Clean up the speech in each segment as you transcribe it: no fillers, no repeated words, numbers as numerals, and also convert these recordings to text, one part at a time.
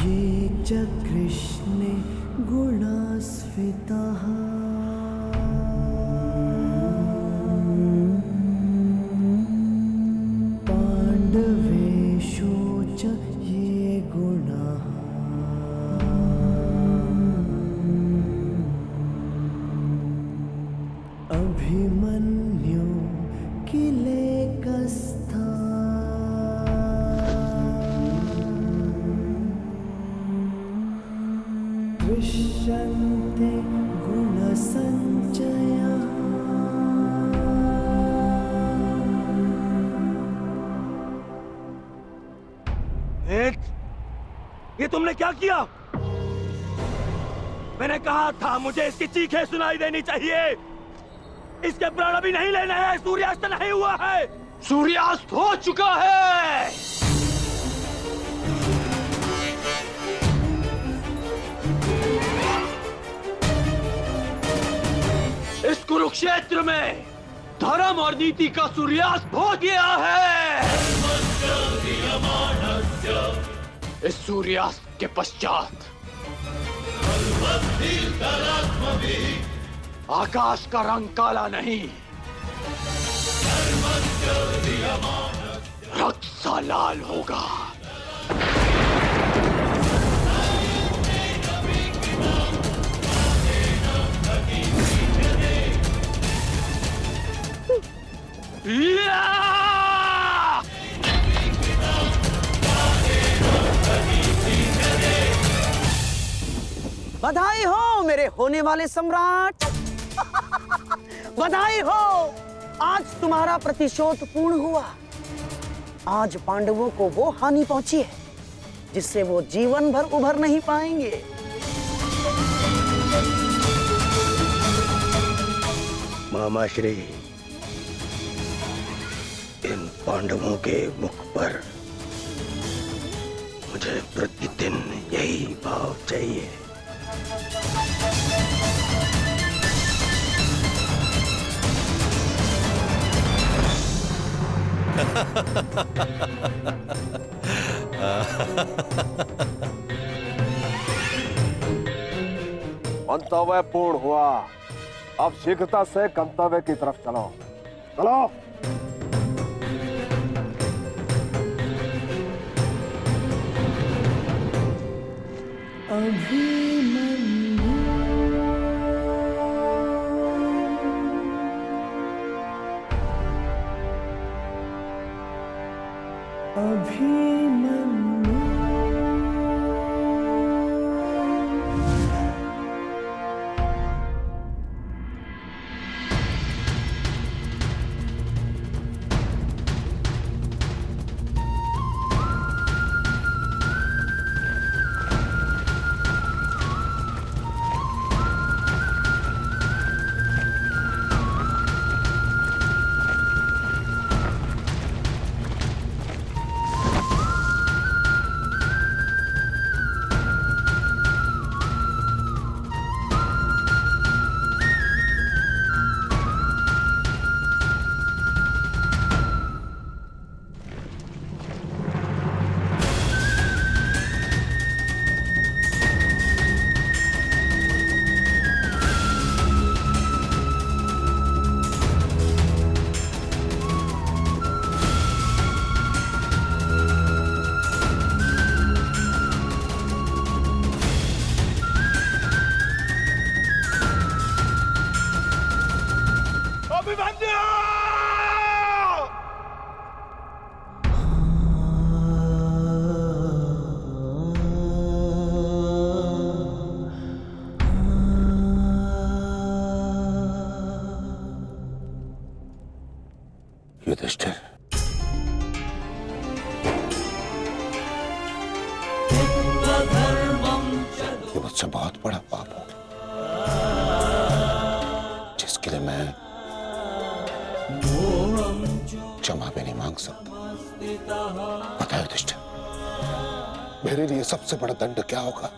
ये च कृष्णे गुणास्फितः पाण्डवेषु च ये गुणाः अभिमन्यु किलेकस्था दृश्यन्ते गुणसञ्चयः। ये तुमने क्या किया? मैंने कहा था मुझे इसकी चीखें सुनाई देनी चाहिए। इसके प्राण अभी नहीं लेने हैं। सूर्यास्त नहीं हुआ है। सूर्यास्त हो चुका है। इस कुरुक्षेत्र में धर्म और नीति का सूर्यास्त हो गया है। इस सूर्यास्त के पश्चात आकाश का रंग काला नहीं, रक्त सा लाल होगा। बधाई हो मेरे होने वाले सम्राट। बधाई हो, आज तुम्हारा प्रतिशोध पूर्ण हुआ। आज पांडवों को वो हानि पहुंची है जिससे वो जीवन भर उभर नहीं पाएंगे। मामाश्री, इन पांडवों के मुख पर मुझे प्रतिदिन यही भाव चाहिए। मंतव्य पूर्ण हुआ। अब शीघ्रता से गंतव्य की तरफ चलो। चलो। युधिष्ठिर, ये मुझसे बहुत बड़ा पाप हो जिसके लिए मैं क्षमा भी नहीं मांग सकता। पता है युधिष्ठिर, मेरे लिए सबसे बड़ा दंड क्या होगा?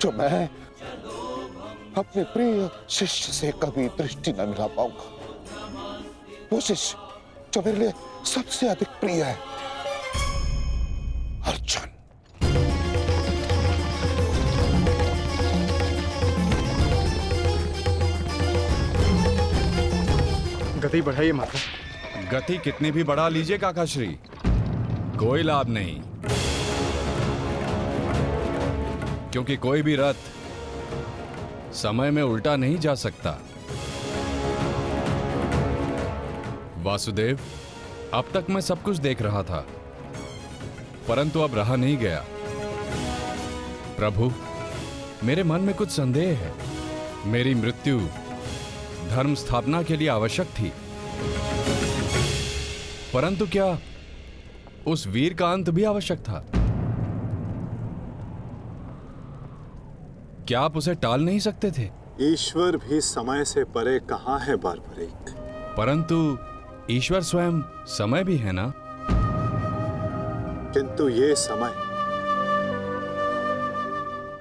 जो मैं अपने प्रिय शिष्य से कभी दृष्टि न मिला पाऊंगा। वो शिष्य जो मेरे लिए सबसे अधिक प्रिय है, अर्जुन। गति बढ़ाइए माता। गति कितनी भी बढ़ा लीजिए काका श्री, कोई लाभ नहीं, क्योंकि कोई भी रथ समय में उल्टा नहीं जा सकता। वासुदेव, अब तक मैं सब कुछ देख रहा था, परंतु अब रहा नहीं गया। प्रभु, मेरे मन में कुछ संदेह है। मेरी मृत्यु धर्म स्थापना के लिए आवश्यक थी, परंतु क्या उस वीर का अंत भी आवश्यक था? क्या आप उसे टाल नहीं सकते थे? ईश्वर भी समय से परे कहाँ है बारबरीक? परंतु ईश्वर स्वयं समय भी है ना? किंतु ये समय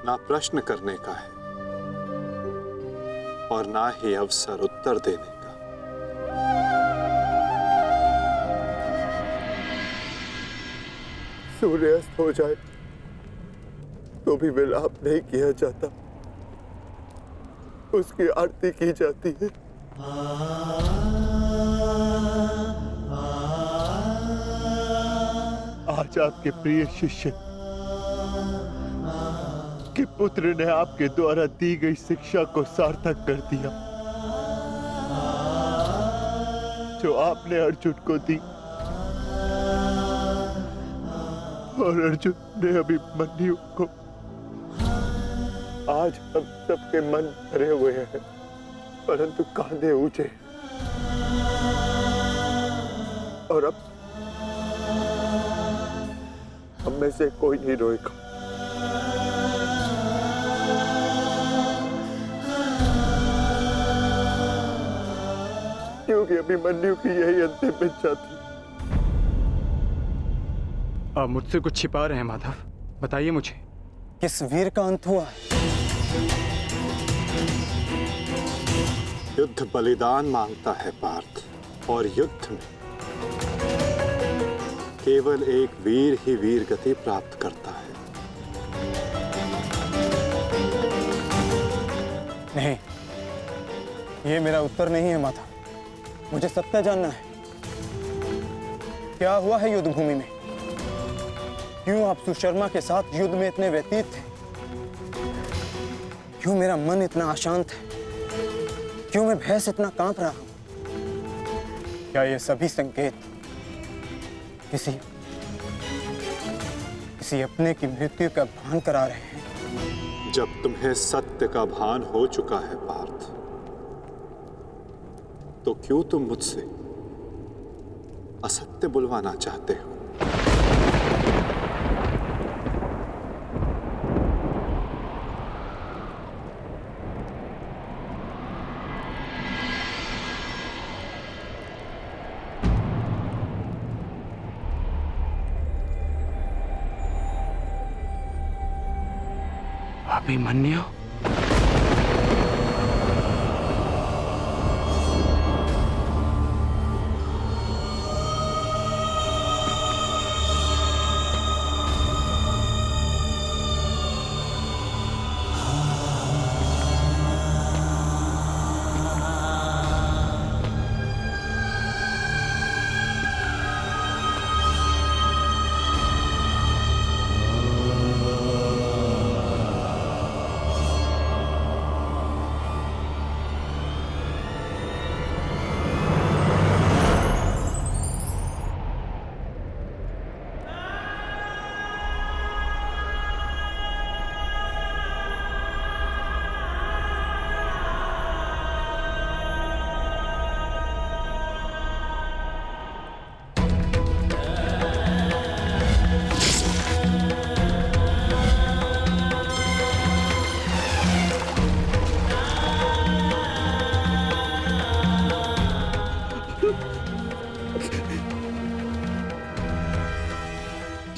ना प्रश्न करने का है और ना ही अवसर उत्तर देने का। सूर्यास्त हो जाए तो भी विलाप नहीं किया जाता, उसकी आरती की जाती है। आज आपके प्रिय शिष्य के पुत्र ने आपके द्वारा दी गई शिक्षा को सार्थक कर दिया, जो आपने अर्जुन को दी, और अर्जुन ने अभिमन्यु को। आज हम सबके मन भरे हुए हैं, परंतु कांधे ऊंचे, और अब हम में से कोई नहीं रोएगा। क्योंकि अभिमन्यु की यही अंतिम इच्छा थी। आप मुझसे कुछ छिपा रहे हैं माधव, बताइए मुझे। किस वीर का अंत हुआ? युद्ध बलिदान मांगता है पार्थ, और युद्ध में केवल एक वीर ही वीर गति प्राप्त करता है। नहीं, ये मेरा उत्तर नहीं है माता। मुझे सत्य जानना है। क्या हुआ है युद्ध भूमि में? क्यों आप सुशर्मा के साथ युद्ध में इतने व्यतीत थे? क्यों मेरा मन इतना अशांत है? क्यों मैं भय से इतना कांप रहा हूं? क्या ये सभी संकेत किसी अपने की मृत्यु का भान करा रहे हैं? जब तुम्हें सत्य का भान हो चुका है पार्थ, तो क्यों तुम मुझसे असत्य बुलवाना चाहते हो? अभिमन्यु?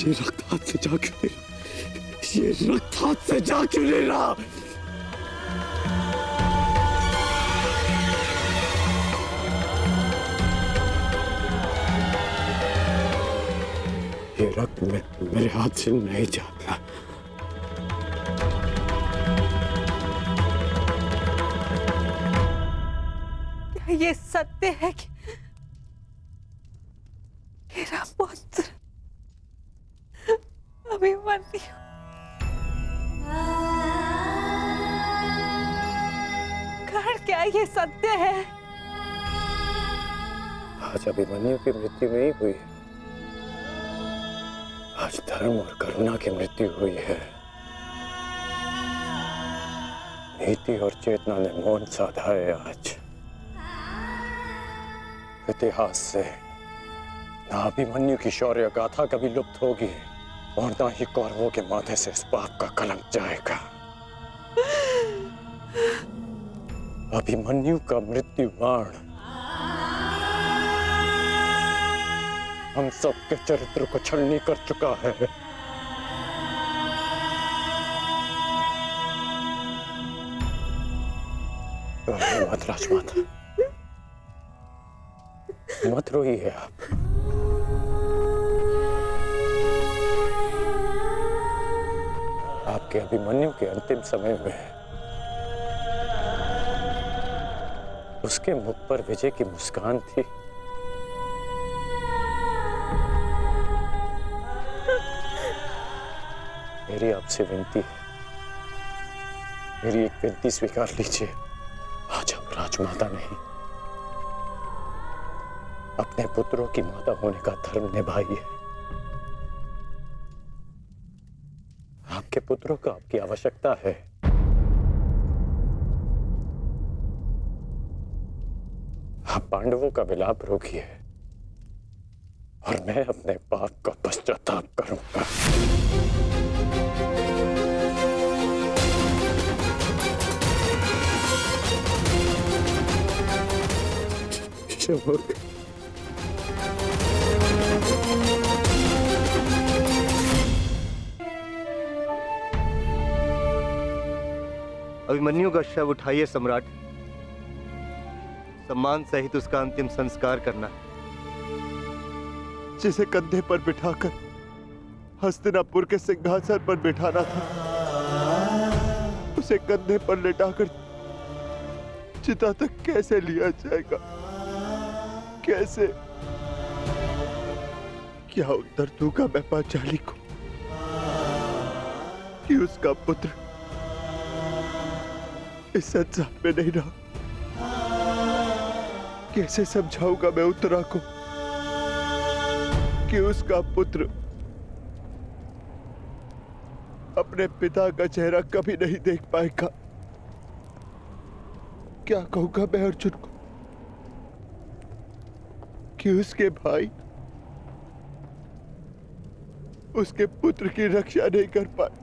ये रक्त हाथ से जा क्यों नहीं रहा? ये रक्त हाथ से जा क्यों नहीं रहा? ये रक्त मेरे हाथ से नहीं जाता। क्या ये सत्य है कि मेरा पुत्र अभिमन्यु कर्ण, क्या ये सत्य है? आज अभिमन्यु की मृत्यु नहीं हुई है, आज धर्म और करुणा की मृत्यु हुई है। नीति और चेतना ने मौन साधा है। आज इतिहास से ना अभिमन्यु की शौर्य गाथा कभी लुप्त होगी और ना ही कौरवों के माथे से इस पाप का कलंक जाएगा। अभिमन्यु का मृत्यु बाण हम सबके चरित्र को छलनी कर चुका है। मत राजमाता, मत रोइए आप। आपके अभिमन्यु के अंतिम समय में उसके मुख पर विजय की मुस्कान थी। मेरी आपसे विनती है, मेरी एक विनती स्वीकार लीजिए। आज आप राजमाता नहीं, अपने पुत्रों की माता होने का धर्म निभाइए। आपके पुत्रों को आपकी आवश्यकता है। आप पांडवों का विलाप रोकिए और मैं अपने पाप का पश्चाताप करूंगा। अभिमन्यु का शव उठाइए सम्राट, सम्मान सहित उसका अंतिम संस्कार करना है। जिसे कंधे पर बिठाकर हस्तिनापुर के सिंहासन पर बिठाना था, उसे कंधे पर लेटाकर चिता तक कैसे लिया जाएगा? कैसे? क्या उत्तर दूंगा मैं पांचाली को कि उसका पुत्र इस संसार में नहीं रहा? कैसे समझाऊंगा मैं उत्तरा को कि उसका पुत्र अपने पिता का चेहरा कभी नहीं देख पाएगा? क्या कहूंगा मैं अर्जुन को कि उसके भाई उसके पुत्र की रक्षा नहीं कर पाए?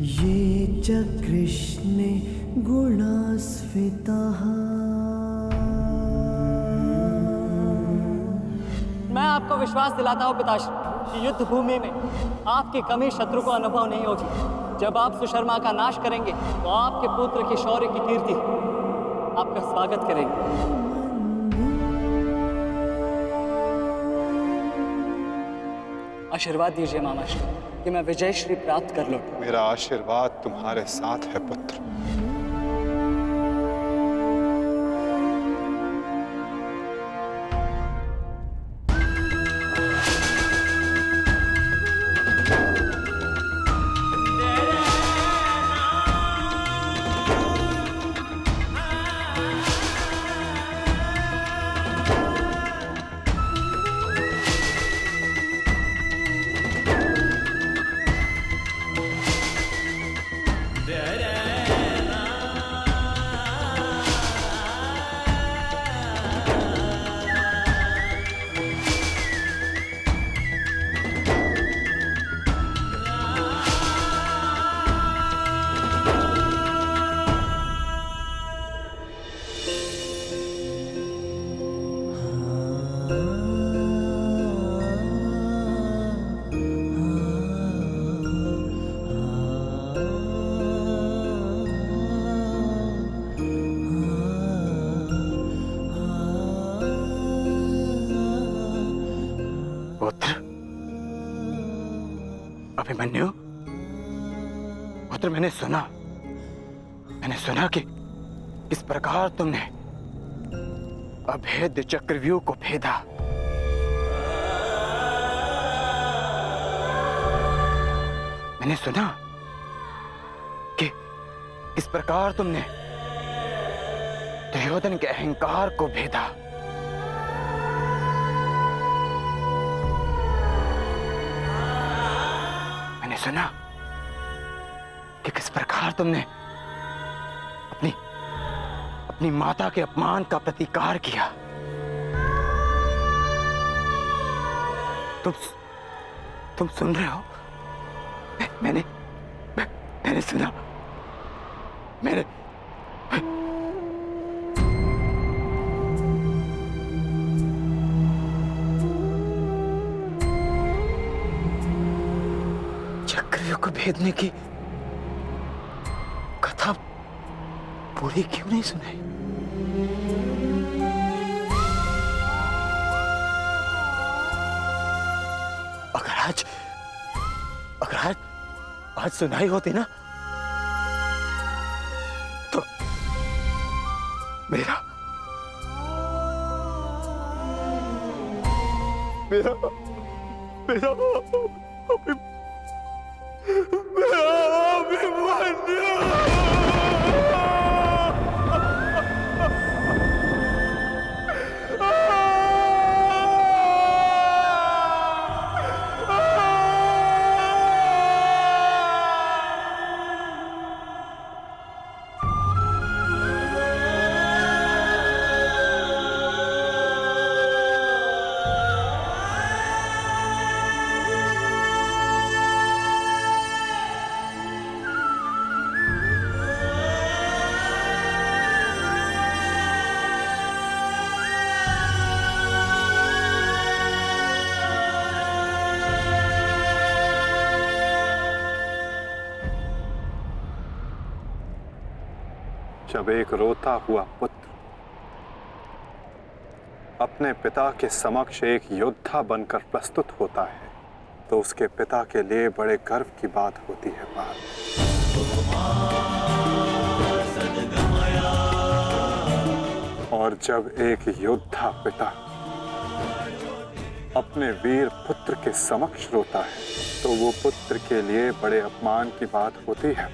ये च कृष्णे गुणास्फिताः। मैं आपको विश्वास दिलाता हूँ पिताश्री कि युद्ध भूमि में आपकी कमी शत्रु को अनुभव नहीं होगी। जब आप सुशर्मा का नाश करेंगे तो आपके पुत्र के शौर्य की कीर्ति आपका स्वागत करेंगे। आशीर्वाद दीजिए मामाश्री कि मैं विजयश्री प्राप्त कर लूं। मेरा आशीर्वाद तुम्हारे साथ है पुत्र। अभिमन्यु, पुत्र मैंने सुना कि किस प्रकार तुमने अभेद्य चक्रव्यूह को भेदा। मैंने सुना कि किस प्रकार तुमने दुर्योधन के अहंकार को भेदा। मैंने सुना कि किस प्रकार तुमने अपनी माता के अपमान का प्रतिकार किया। तुम सुन रहे हो? मैंने सुना। मैंने चक्रव्यूह को भेदने की कथा पूरी क्यों नहीं सुनाई? अगर आज सुनाई होती ना तो मेरा जब एक रोता हुआ पुत्र अपने पिता के समक्ष एक योद्धा बनकर प्रस्तुत होता है तो उसके पिता के लिए बड़े गर्व की बात होती है। और जब एक योद्धा पिता अपने वीर पुत्र के समक्ष रोता है तो वो पुत्र के लिए बड़े अपमान की बात होती है।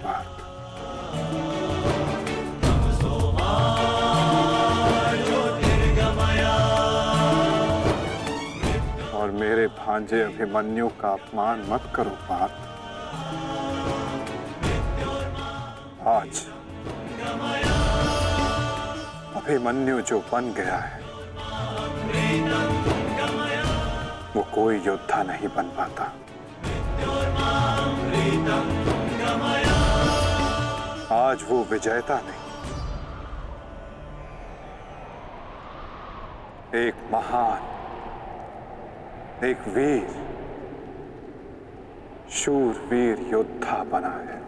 और मेरे भांजे अभिमन्यु का अपमान मत करो पार्थ। आज अभिमन्यु जो बन गया है वो कोई योद्धा नहीं बन पाता। आज वो विजेता नहीं, एक वीर शूरवीर योद्धा बना है।